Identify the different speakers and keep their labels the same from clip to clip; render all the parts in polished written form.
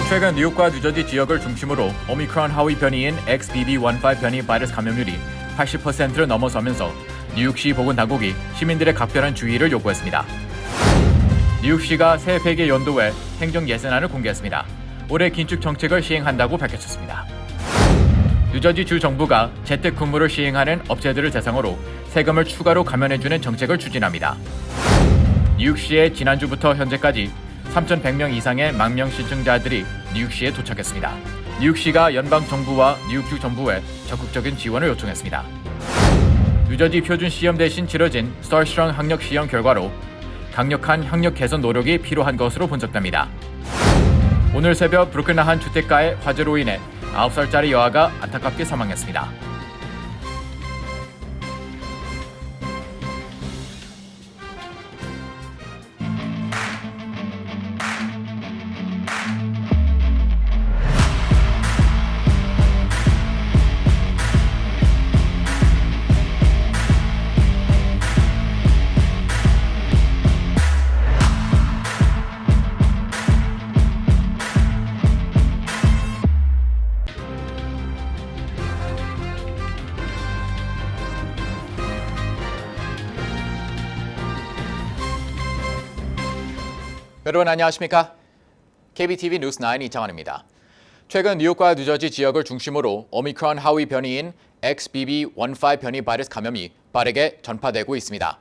Speaker 1: 최근 뉴욕과 뉴저지 지역을 중심으로 오미크론 하위 변이인 XBB.1.5 변이 바이러스 감염률이 80%를 넘어서면서 뉴욕시 보건당국이 시민들의 각별한 주의를 요구했습니다. 뉴욕시가 새 회계 연도에 행정 예산안을 공개했습니다. 올해 긴축 정책을 시행한다고 밝혔습니다. 뉴저지 주 정부가 재택근무를 시행하는 업체들을 대상으로 세금을 추가로 감면해주는 정책을 추진합니다. 뉴욕시에 지난주부터 현재까지 3,100명 이상의 망명 신청자들이 뉴욕시에 도착했습니다. 뉴욕시가 연방정부와 뉴욕주 정부에 적극적인 지원을 요청했습니다. 뉴저지 표준 시험 대신 치러진 스타스트롱 학력 시험 결과로 강력한 학력 개선 노력이 필요한 것으로 분석됩니다. 오늘 새벽 브루클린 한 주택가의 화재로 인해 9살짜리 여아가 안타깝게 사망했습니다. 여러분 안녕하십니까? KBTV 뉴스9 이창환입니다. 최근 뉴욕과 뉴저지 지역을 중심으로 오미크론 하위 변이인 XBB.1.5 변이 바이러스 감염이 빠르게 전파되고 있습니다.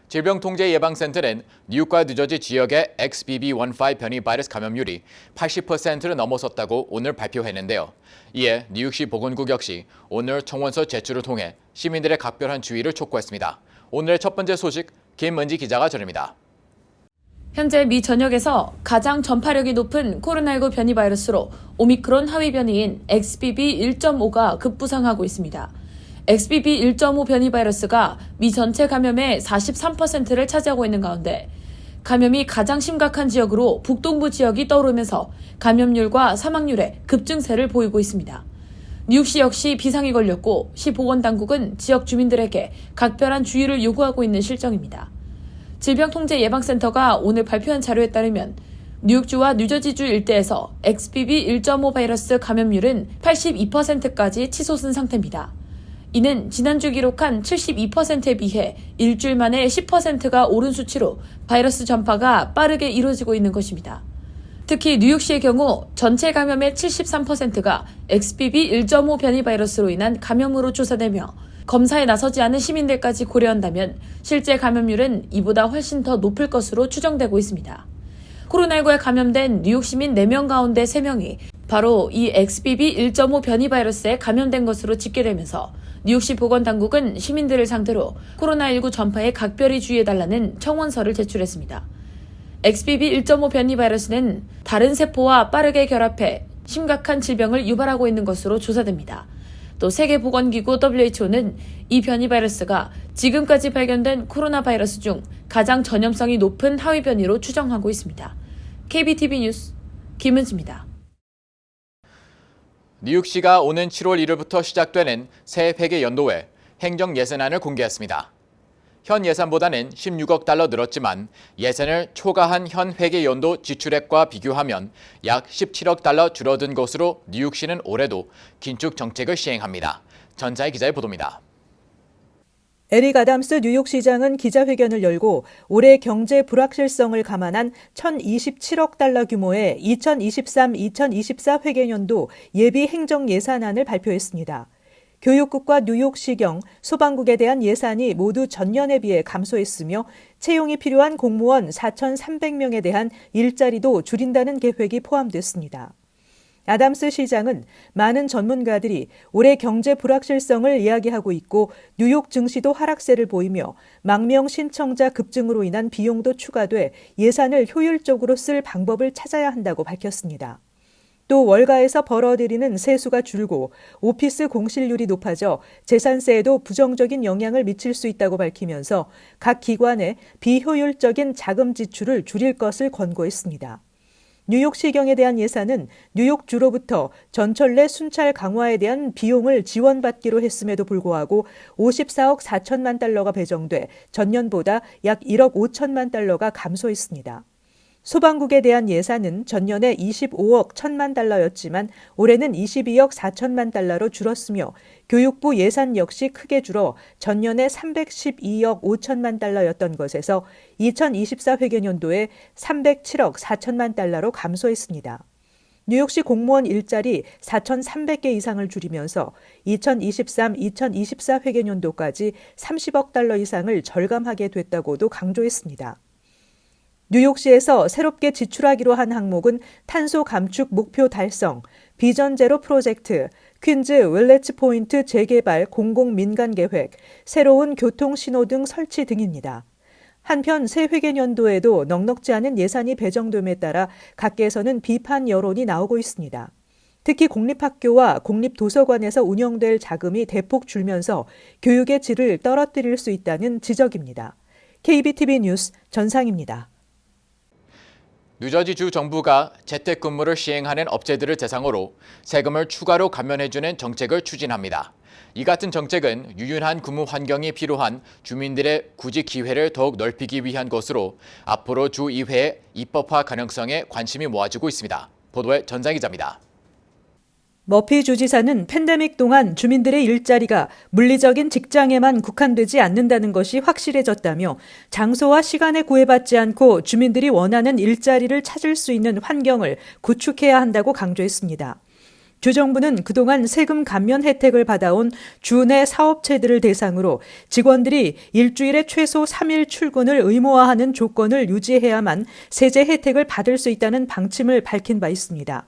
Speaker 1: 질병통제예방센터는 뉴욕과 뉴저지 지역의 XBB.1.5 변이 바이러스 감염률이 80%를 넘어섰다고 오늘 발표했는데요. 이에 뉴욕시 보건국 역시 오늘 청원서 제출을 통해 시민들의 각별한 주의를 촉구했습니다. 오늘의 첫 번째 소식 김은지 기자가 전합니다.
Speaker 2: 현재 미 전역에서 가장 전파력이 높은 코로나19 변이 바이러스로 오미크론 하위 변이인 XBB.1.5가 급부상하고 있습니다. XBB.1.5 변이 바이러스가 미 전체 감염의 43%를 차지하고 있는 가운데 감염이 가장 심각한 지역으로 북동부 지역이 떠오르면서 감염률과 사망률의 급증세를 보이고 있습니다. 뉴욕시 역시 비상이 걸렸고 시 보건당국은 지역 주민들에게 각별한 주의를 요구하고 있는 실정입니다. 질병통제예방센터가 오늘 발표한 자료에 따르면 뉴욕주와 뉴저지주 일대에서 XBB.1.5 바이러스 감염률은 82%까지 치솟은 상태입니다. 이는 지난주 기록한 72%에 비해 일주일 만에 10%가 오른 수치로 바이러스 전파가 빠르게 이루어지고 있는 것입니다. 특히 뉴욕시의 경우 전체 감염의 73%가 XBB.1.5 변이 바이러스로 인한 감염으로 조사되며 검사에 나서지 않은 시민들까지 고려한다면 실제 감염률은 이보다 훨씬 더 높을 것으로 추정되고 있습니다. 코로나19에 감염된 뉴욕 시민 4명 가운데 3명이 바로 이 XBB.1.5 변이 바이러스에 감염된 것으로 집계되면서 뉴욕시 보건당국은 시민들을 상대로 코로나19 전파에 각별히 주의해달라는 청원서를 제출했습니다. XBB.1.5 변이 바이러스는 다른 세포와 빠르게 결합해 심각한 질병을 유발하고 있는 것으로 조사됩니다. 또 세계보건기구 WHO는 이 변이 바이러스가 지금까지 발견된 코로나 바이러스 중 가장 전염성이 높은 하위 변이로 추정하고 있습니다. KBTV 뉴스 김은지입니다.
Speaker 1: 뉴욕시가 오는 7월 1일부터 시작되는 새 회계 연도에 행정 예산안을 공개했습니다. 현 예산보다는 16억 달러 늘었지만 예산을 초과한 현 회계 연도 지출액과 비교하면 약 17억 달러 줄어든 것으로 뉴욕시는 올해도 긴축 정책을 시행합니다. 전자의 기자의 보도입니다.
Speaker 3: 에릭 아담스 뉴욕시장은 기자회견을 열고 올해 경제 불확실성을 감안한 1,027억 달러 규모의 2023-2024 회계연도 예비 행정 예산안을 발표했습니다. 교육국과 뉴욕시경, 소방국에 대한 예산이 모두 전년에 비해 감소했으며 채용이 필요한 공무원 4,300명에 대한 일자리도 줄인다는 계획이 포함됐습니다. 아담스 시장은 많은 전문가들이 올해 경제 불확실성을 이야기하고 있고 뉴욕 증시도 하락세를 보이며 망명 신청자 급증으로 인한 비용도 추가돼 예산을 효율적으로 쓸 방법을 찾아야 한다고 밝혔습니다. 또 월가에서 벌어들이는 세수가 줄고 오피스 공실률이 높아져 재산세에도 부정적인 영향을 미칠 수 있다고 밝히면서 각 기관의 비효율적인 자금 지출을 줄일 것을 권고했습니다. 뉴욕시경에 대한 예산은 뉴욕주로부터 전철 내 순찰 강화에 대한 비용을 지원받기로 했음에도 불구하고 54억 4천만 달러가 배정돼 전년보다 약 1억 5천만 달러가 감소했습니다. 소방국에 대한 예산은 전년에 25억 1천만 달러였지만 올해는 22억 4천만 달러로 줄었으며 교육부 예산 역시 크게 줄어 전년에 312억 5천만 달러였던 것에서 2024 회계년도에 307억 4천만 달러로 감소했습니다. 뉴욕시 공무원 일자리 4,300개 이상을 줄이면서 2023-2024 회계년도까지 30억 달러 이상을 절감하게 됐다고도 강조했습니다. 뉴욕시에서 새롭게 지출하기로 한 항목은 탄소 감축 목표 달성, 비전 제로 프로젝트, 퀸즈 윌레츠 포인트 재개발 공공 민간 계획, 새로운 교통 신호등 설치 등입니다. 한편 새 회계년도에도 넉넉지 않은 예산이 배정됨에 따라 각계에서는 비판 여론이 나오고 있습니다. 특히 공립학교와 공립도서관에서 운영될 자금이 대폭 줄면서 교육의 질을 떨어뜨릴 수 있다는 지적입니다. KBTV 뉴스 전상입니다.
Speaker 1: 뉴저지주 정부가 재택근무를 시행하는 업체들을 대상으로 세금을 추가로 감면해주는 정책을 추진합니다. 이 같은 정책은 유연한 근무 환경이 필요한 주민들의 구직 기회를 더욱 넓히기 위한 것으로 앞으로 주의회의 입법화 가능성에 관심이 모아지고 있습니다. 보도에 전상 기자입니다.
Speaker 3: 머피 주지사는 팬데믹 동안 주민들의 일자리가 물리적인 직장에만 국한되지 않는다는 것이 확실해졌다며 장소와 시간에 구애받지 않고 주민들이 원하는 일자리를 찾을 수 있는 환경을 구축해야 한다고 강조했습니다. 주정부는 그동안 세금 감면 혜택을 받아온 주내 사업체들을 대상으로 직원들이 일주일에 최소 3일 출근을 의무화하는 조건을 유지해야만 세제 혜택을 받을 수 있다는 방침을 밝힌 바 있습니다.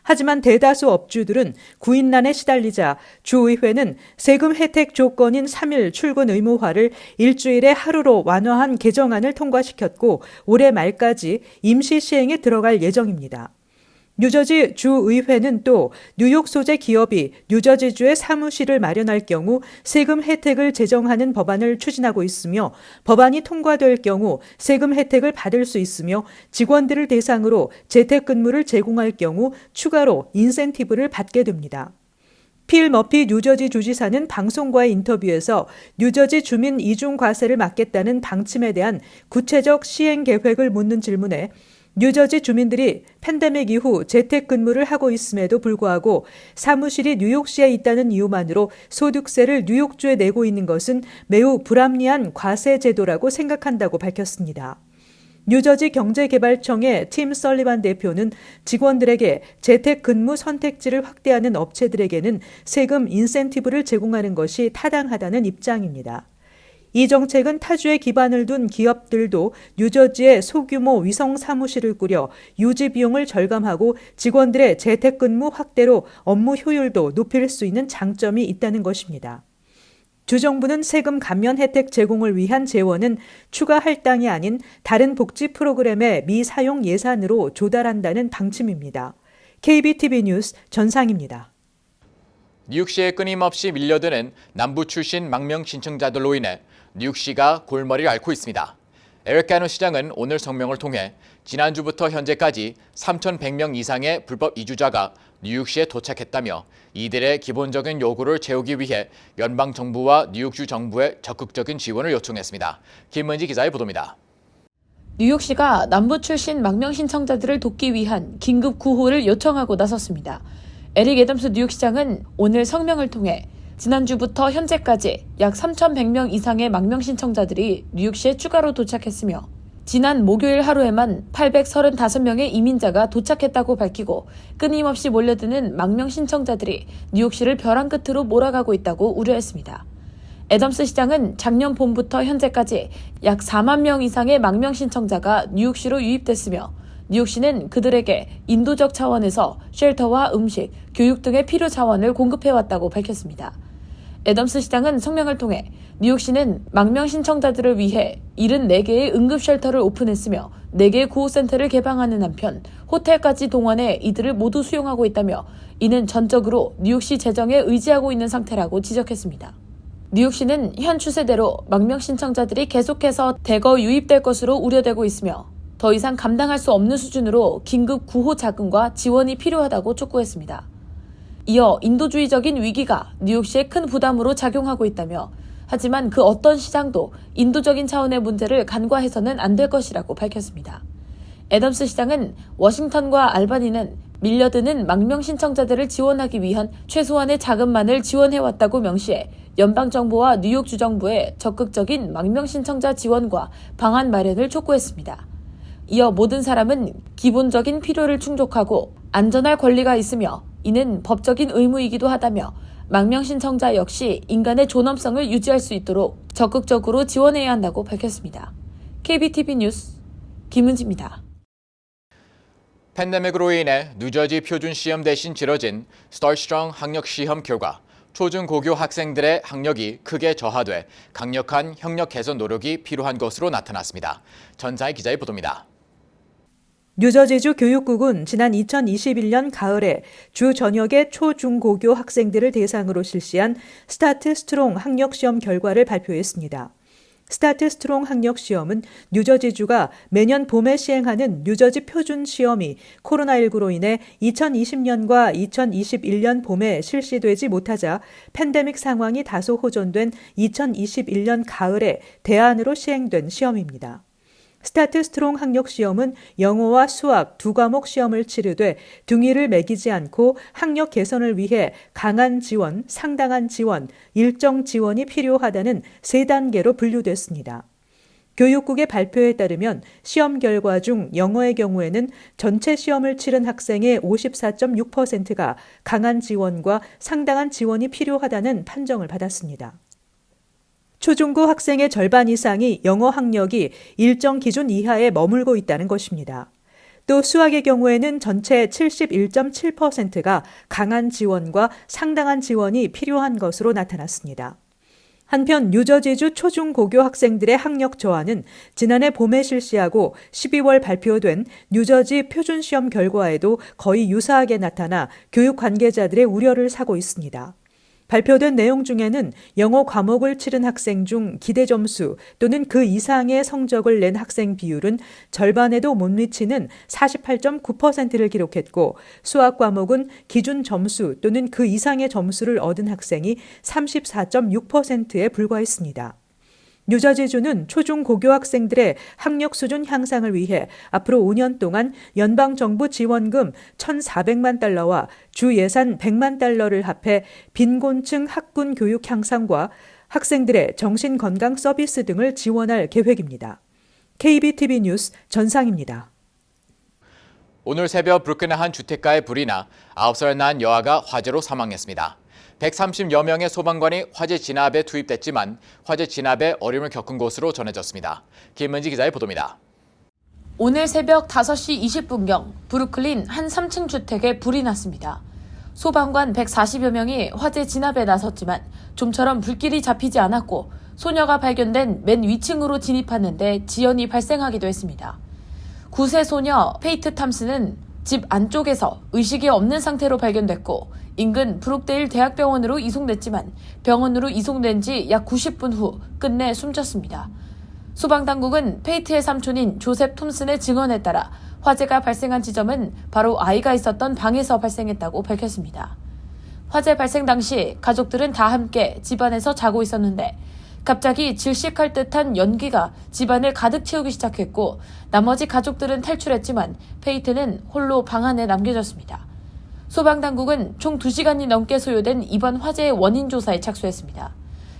Speaker 3: 하지만 대다수 업주들은 구인난에 시달리자 주의회는 세금 혜택 조건인 3일 출근 의무화를 일주일에 하루로 완화한 개정안을 통과시켰고 올해 말까지 임시 시행에 들어갈 예정입니다. 뉴저지 주의회는 또 뉴욕 소재 기업이 뉴저지주에 사무실을 마련할 경우 세금 혜택을 제정하는 법안을 추진하고 있으며 법안이 통과될 경우 세금 혜택을 받을 수 있으며 직원들을 대상으로 재택근무를 제공할 경우 추가로 인센티브를 받게 됩니다. 필 머피 뉴저지 주지사는 방송과의 인터뷰에서 뉴저지 주민 이중 과세를 막겠다는 방침에 대한 구체적 시행 계획을 묻는 질문에 뉴저지 주민들이 팬데믹 이후 재택근무를 하고 있음에도 불구하고 사무실이 뉴욕시에 있다는 이유만으로 소득세를 뉴욕주에 내고 있는 것은 매우 불합리한 과세 제도라고 생각한다고 밝혔습니다. 뉴저지 경제개발청의 팀 설리반 대표는 직원들에게 재택근무 선택지를 확대하는 업체들에게는 세금 인센티브를 제공하는 것이 타당하다는 입장입니다. 이 정책은 타주에 기반을 둔 기업들도 뉴저지에 소규모 위성 사무실을 꾸려 유지 비용을 절감하고 직원들의 재택근무 확대로 업무 효율도 높일 수 있는 장점이 있다는 것입니다. 주정부는 세금 감면 혜택 제공을 위한 재원은 추가 할당이 아닌 다른 복지 프로그램의 미사용 예산으로 조달한다는 방침입니다. KBTV 뉴스 전상입니다.
Speaker 1: 뉴욕시에 끊임없이 밀려드는 남부 출신 망명 신청자들로 인해 뉴욕시가 골머리를 앓고 있습니다. 에릭 가노 시장은 오늘 성명을 통해 지난주부터 현재까지 3,100명 이상의 불법 이주자가 뉴욕시에 도착했다며 이들의 기본적인 요구를 채우기 위해 연방정부와 뉴욕주 정부의 적극적인 지원을 요청했습니다. 김은지 기자의 보도입니다.
Speaker 2: 뉴욕시가 남부 출신 망명 신청자들을 돕기 위한 긴급 구호를 요청하고 나섰습니다. 에릭 애덤스 뉴욕시장은 오늘 성명을 통해 지난주부터 현재까지 약 3,100명 이상의 망명 신청자들이 뉴욕시에 추가로 도착했으며 지난 목요일 하루에만 835명의 이민자가 도착했다고 밝히고 끊임없이 몰려드는 망명 신청자들이 뉴욕시를 벼랑 끝으로 몰아가고 있다고 우려했습니다. 애덤스 시장은 작년 봄부터 현재까지 약 4만 명 이상의 망명 신청자가 뉴욕시로 유입됐으며 뉴욕시는 그들에게 인도적 차원에서 쉘터와 음식, 교육 등의 필요 자원을 공급해왔다고 밝혔습니다. 애덤스 시장은 성명을 통해 뉴욕시는 망명 신청자들을 위해 74개의 응급쉘터를 오픈했으며 4개의 구호센터를 개방하는 한편 호텔까지 동원해 이들을 모두 수용하고 있다며 이는 전적으로 뉴욕시 재정에 의지하고 있는 상태라고 지적했습니다. 뉴욕시는 현 추세대로 망명 신청자들이 계속해서 대거 유입될 것으로 우려되고 있으며 더 이상 감당할 수 없는 수준으로 긴급 구호 자금과 지원이 필요하다고 촉구했습니다. 이어 인도주의적인 위기가 뉴욕시에 큰 부담으로 작용하고 있다며 하지만 그 어떤 시장도 인도적인 차원의 문제를 간과해서는 안 될 것이라고 밝혔습니다. 애덤스 시장은 워싱턴과 알바니는 밀려드는 망명 신청자들을 지원하기 위한 최소한의 자금만을 지원해왔다고 명시해 연방정부와 뉴욕주 정부에 적극적인 망명 신청자 지원과 방안 마련을 촉구했습니다. 이어 모든 사람은 기본적인 필요를 충족하고 안전할 권리가 있으며 이는 법적인 의무이기도 하다며 망명 신청자 역시 인간의 존엄성을 유지할 수 있도록 적극적으로 지원해야 한다고 밝혔습니다. KBTV 뉴스 김은지입니다.
Speaker 1: 팬데믹으로 인해 뉴저지 표준 시험 대신 치러진 스타트롱 학력 시험 결과 초중고교 학생들의 학력이 크게 저하돼 강력한 학력 개선 노력이 필요한 것으로 나타났습니다. 전사희 기자의 보도입니다.
Speaker 3: 뉴저지주 교육국은 지난 2021년 가을에 주 전역의 초중고교 학생들을 대상으로 실시한 스타트 스트롱 학력 시험 결과를 발표했습니다. 스타트 스트롱 학력 시험은 뉴저지주가 매년 봄에 시행하는 뉴저지 표준 시험이 코로나19로 인해 2020년과 2021년 봄에 실시되지 못하자 팬데믹 상황이 다소 호전된 2021년 가을에 대안으로 시행된 시험입니다. 스타트 스트롱 학력 시험은 영어와 수학 두 과목 시험을 치르되 등위를 매기지 않고 학력 개선을 위해 강한 지원, 상당한 지원, 일정 지원이 필요하다는 세 단계로 분류됐습니다. 교육국의 발표에 따르면 시험 결과 중 영어의 경우에는 전체 시험을 치른 학생의 54.6%가 강한 지원과 상당한 지원이 필요하다는 판정을 받았습니다. 초중고 학생의 절반 이상이 영어 학력이 일정 기준 이하에 머물고 있다는 것입니다. 또 수학의 경우에는 전체 71.7%가 강한 지원과 상당한 지원이 필요한 것으로 나타났습니다. 한편 뉴저지주 초중고교 학생들의 학력 저하는 지난해 봄에 실시하고 12월 발표된 뉴저지 표준시험 결과에도 거의 유사하게 나타나 교육 관계자들의 우려를 사고 있습니다. 발표된 내용 중에는 영어 과목을 치른 학생 중 기대 점수 또는 그 이상의 성적을 낸 학생 비율은 절반에도 못 미치는 48.9%를 기록했고 수학 과목은 기준 점수 또는 그 이상의 점수를 얻은 학생이 34.6%에 불과했습니다. 뉴저지주는 초중고교 학생들의 학력 수준 향상을 위해 앞으로 5년 동안 연방정부 지원금 1,400만 달러와 주 예산 100만 달러를 합해 빈곤층 학군 교육 향상과 학생들의 정신건강 서비스 등을 지원할 계획입니다. KBTV 뉴스 전상입니다.
Speaker 1: 오늘 새벽 브루클린의 한 주택가에 불이 나 9살 난 여아가 화재로 사망했습니다. 130여 명의 소방관이 화재 진압에 투입됐지만 화재 진압에 어려움을 겪은 것으로 전해졌습니다. 김은지 기자의 보도입니다.
Speaker 2: 오늘 새벽 5시 20분경 브루클린 한 3층 주택에 불이 났습니다. 소방관 140여 명이 화재 진압에 나섰지만 좀처럼 불길이 잡히지 않았고 소녀가 발견된 맨 위층으로 진입하는데 지연이 발생하기도 했습니다. 9세 소녀 페이트 탐스는 집 안쪽에서 의식이 없는 상태로 발견됐고 인근 브룩데일 대학병원으로 이송됐지만 병원으로 이송된 지 약 90분 후 끝내 숨졌습니다. 소방당국은 페이트의 삼촌인 조셉 톰슨의 증언에 따라 화재가 발생한 지점은 바로 아이가 있었던 방에서 발생했다고 밝혔습니다. 화재 발생 당시 가족들은 다 함께 집안에서 자고 있었는데 갑자기 질식할 듯한 연기가 집안을 가득 채우기 시작했고 나머지 가족들은 탈출했지만 페이트는 홀로 방 안에 남겨졌습니다. 소방당국은 총 2시간이 넘게 소요된 이번 화재의 원인 조사에 착수했습니다.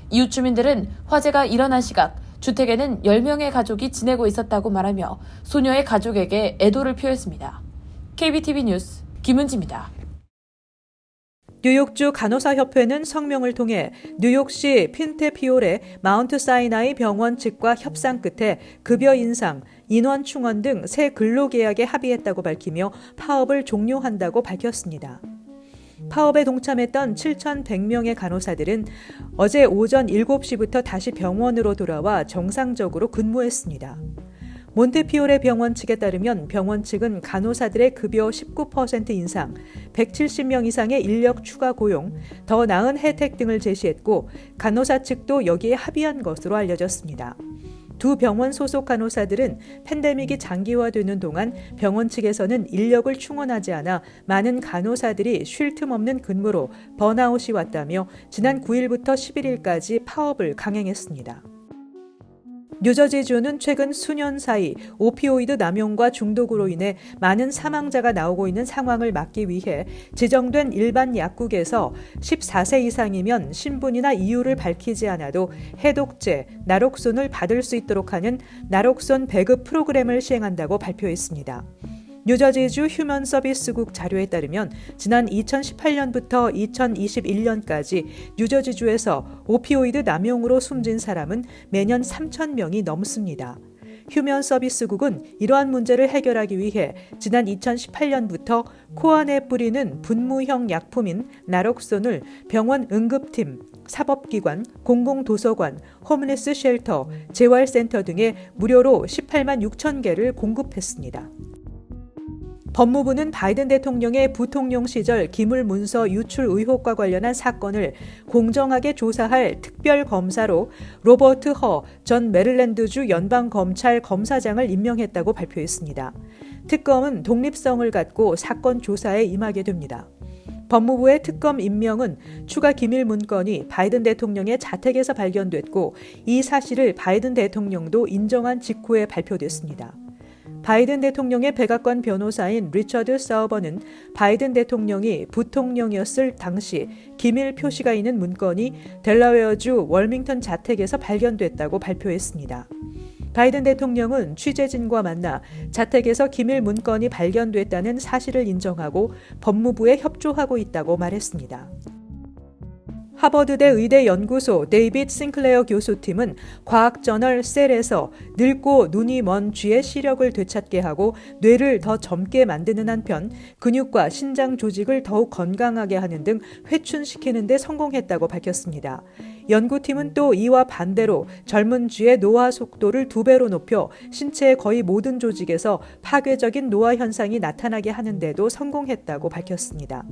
Speaker 2: 이웃 주민들은 화재가 일어난 시각 주택에는 10명의 가족이 지내고 있었다고 말하며 소녀의 가족에게 애도를 표했습니다. KBTV 뉴스 김은지입니다.
Speaker 3: 뉴욕주 간호사협회는 성명을 통해 뉴욕시 핀테피올의 마운트 사이나이 병원 측과 협상 끝에 급여 인상, 인원 충원 등 새 근로계약에 합의했다고 밝히며 파업을 종료한다고 밝혔습니다. 파업에 동참했던 7,100명의 간호사들은 어제 오전 7시부터 다시 병원으로 돌아와 정상적으로 근무했습니다. 몬테피오레 병원 측에 따르면 병원 측은 간호사들의 급여 19% 인상, 170명 이상의 인력 추가 고용, 더 나은 혜택 등을 제시했고 간호사 측도 여기에 합의한 것으로 알려졌습니다. 두 병원 소속 간호사들은 팬데믹이 장기화되는 동안 병원 측에서는 인력을 충원하지 않아 많은 간호사들이 쉴 틈 없는 근무로 번아웃이 왔다며 지난 9일부터 11일까지 파업을 강행했습니다. 뉴저지주는 최근 수년 사이 오피오이드 남용과 중독으로 인해 많은 사망자가 나오고 있는 상황을 막기 위해 지정된 일반 약국에서 14세 이상이면 신분이나 이유를 밝히지 않아도 해독제, 나록손을 받을 수 있도록 하는 나록손 배급 프로그램을 시행한다고 발표했습니다. 뉴저지주 휴먼 서비스국 자료에 따르면 지난 2018년부터 2021년까지 뉴저지주에서 오피오이드 남용으로 숨진 사람은 매년 3,000명이 넘습니다. 휴먼 서비스국은 이러한 문제를 해결하기 위해 지난 2018년부터 코 안에 뿌리는 분무형 약품인 나록손을 병원 응급팀, 사법기관, 공공도서관, 홈리스 쉘터, 재활센터 등에 무료로 18만 6천 개를 공급했습니다. 법무부는 바이든 대통령의 부통령 시절 기물문서 유출 의혹과 관련한 사건을 공정하게 조사할 특별검사로 로버트 허 전 메릴랜드주 연방검찰 검사장을 임명했다고 발표했습니다. 특검은 독립성을 갖고 사건 조사에 임하게 됩니다. 법무부의 특검 임명은 추가 기밀 문건이 바이든 대통령의 자택에서 발견됐고 이 사실을 바이든 대통령도 인정한 직후에 발표됐습니다. 바이든 대통령의 백악관 변호사인 리처드 사우버는 바이든 대통령이 부통령이었을 당시 기밀 표시가 있는 문건이 델라웨어주 월밍턴 자택에서 발견됐다고 발표했습니다. 바이든 대통령은 취재진과 만나 자택에서 기밀 문건이 발견됐다는 사실을 인정하고 법무부에 협조하고 있다고 말했습니다. 하버드대 의대 연구소 데이빗 싱클레어 교수팀은 과학저널 셀에서 늙고 눈이 먼 쥐의 시력을 되찾게 하고 뇌를 더 젊게 만드는 한편 근육과 신장 조직을 더욱 건강하게 하는 등 회춘시키는 데 성공했다고 밝혔습니다. 연구팀은 또 이와 반대로 젊은 쥐의 노화 속도를 2배로 높여 신체의 거의 모든 조직에서 파괴적인 노화 현상이 나타나게 하는 데도 성공했다고 밝혔습니다.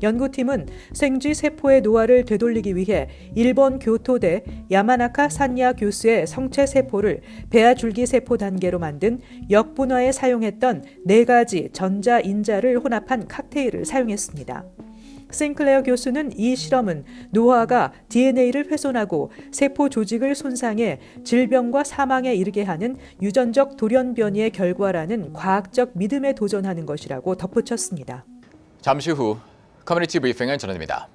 Speaker 3: 연구팀은 생쥐 세포의 노화를 되돌리기 위해 일본 교토대 야마나카 산야 교수의 성체 세포를 배아줄기 세포 단계로 만든 역분화에 사용했던 4가지 전자인자를 혼합한 칵테일을 사용했습니다. 싱클레어 교수는 이 실험은 노화가 DNA를 훼손하고 세포 조직을 손상해 질병과 사망에 이르게 하는 유전적 돌연변이의 결과라는 과학적 믿음에 도전하는 것이라고 덧붙였습니다.
Speaker 1: 잠시 후 커뮤니티 브리핑을 전해드립니다.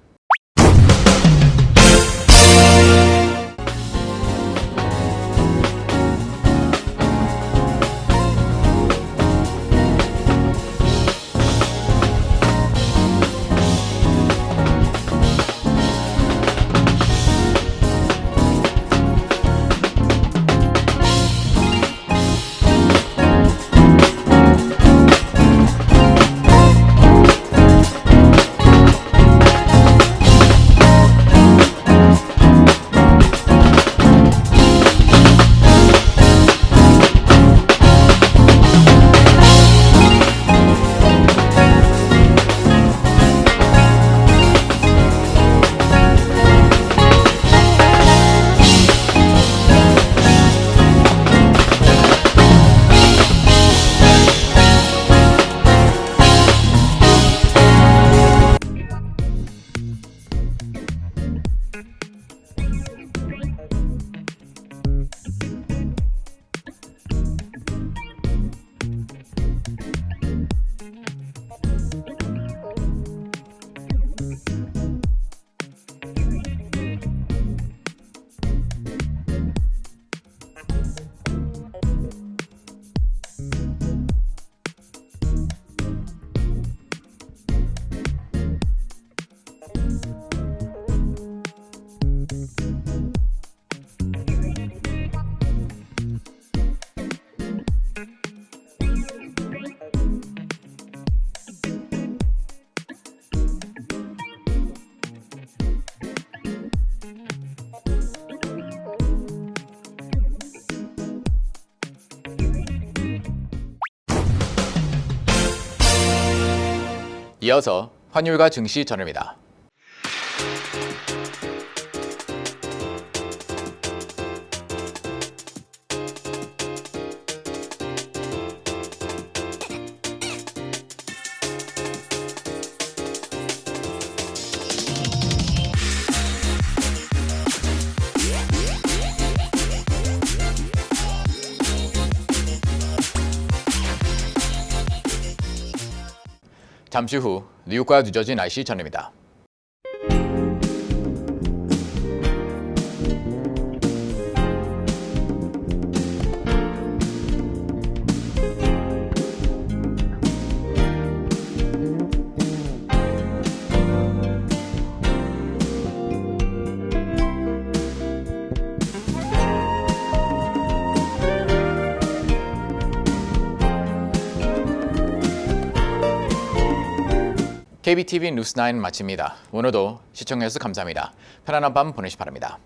Speaker 1: 이어서 환율과 증시 전해드립니다. 잠시 후 뉴욕과 뉴저지 날씨 전해입니다. KBTV 뉴스9 마칩니다. 오늘도 시청해주셔서 감사합니다. 편안한 밤 보내시 바랍니다.